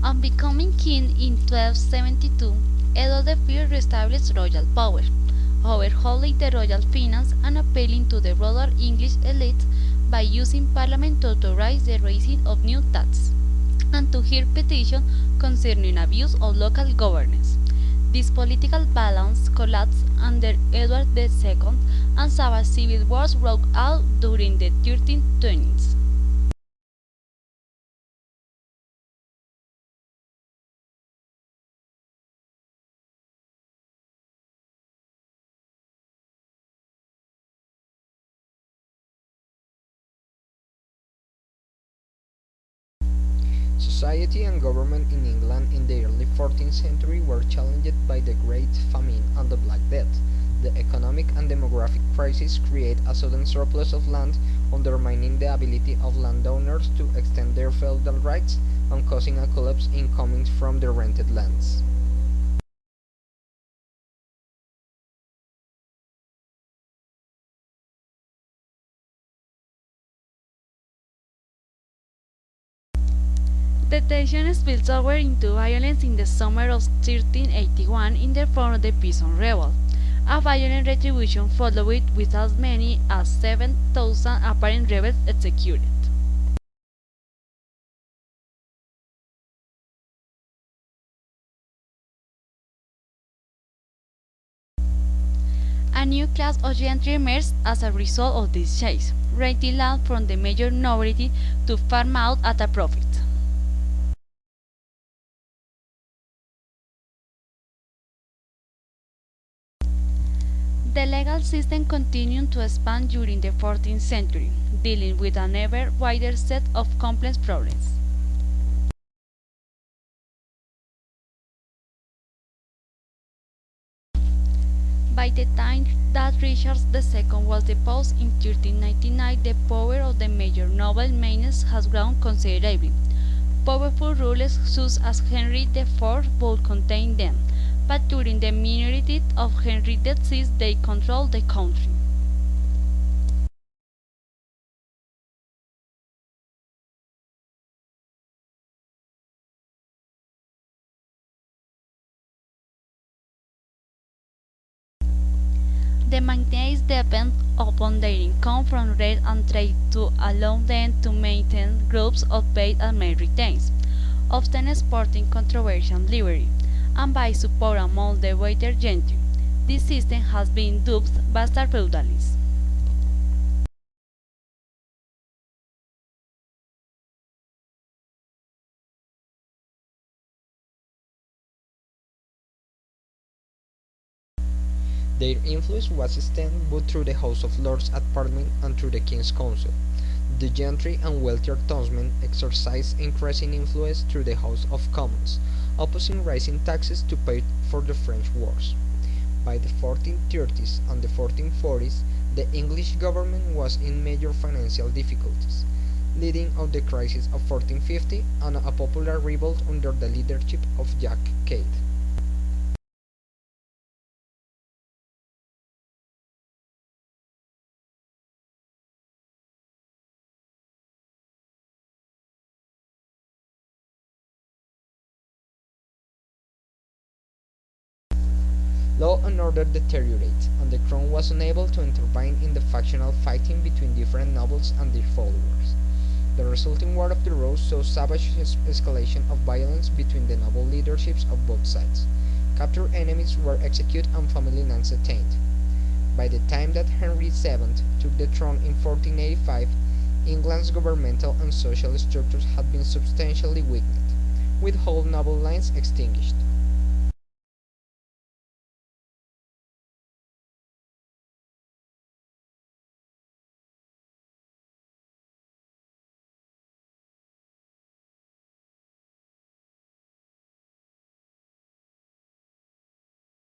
On becoming king in 1272, Edward I reestablished royal power, overhauling the royal finance and appealing to the broader English elite by using Parliament to authorize the raising of new taxes and to hear petitions concerning abuse of local governance. This political balance collapsed under Edward II, and savage civil wars broke out during the 1320s. Society and government in England in the early 14th century were challenged by the Great Famine and the Black Death. The economic and demographic crisis created a sudden surplus of land, undermining the ability of landowners to extend their feudal rights and causing a collapse in income from the rented lands. The tension spilled over into violence in the summer of 1381 in the form of the Peasant Revolt. A violent retribution followed with as many as 7,000 apparent rebels executed. A new class of gentry emerged as a result of this chase, renting land from the major nobility to farm out at a profit. The legal system continued to expand during the 14th century, dealing with an ever wider set of complex problems. By the time that Richard II was deposed in 1399, the power of the major noble maintained has grown considerably. Powerful rulers such as Henry IV would contain them, but during the minority of Henry VI they controlled the country. The maintenance depends upon their income from rent and trade to allow them to maintain groups of paid and male retains, often sporting controversial livery, and by support among the wealthier gentry. This system has been dubbed bastard feudalism. Their influence was extended both through the House of Lords at Parliament and through the King's Council. The gentry and wealthier townsmen exercised increasing influence through the House of Commons, opposing rising taxes to pay for the French wars. By the 1430s and the 1440s, the English government was in major financial difficulties, leading to the crisis of 1450 and a popular revolt under the leadership of Jack Cade. Law and order deteriorated, and the crown was unable to intervene in the factional fighting between different nobles and their followers. The resulting War of the Rose saw savage escalation of violence between the noble leaderships of both sides. Captured enemies were executed and family lands attainted. By the time that Henry VII took the throne in 1485, England's governmental and social structures had been substantially weakened, with whole noble lines extinguished.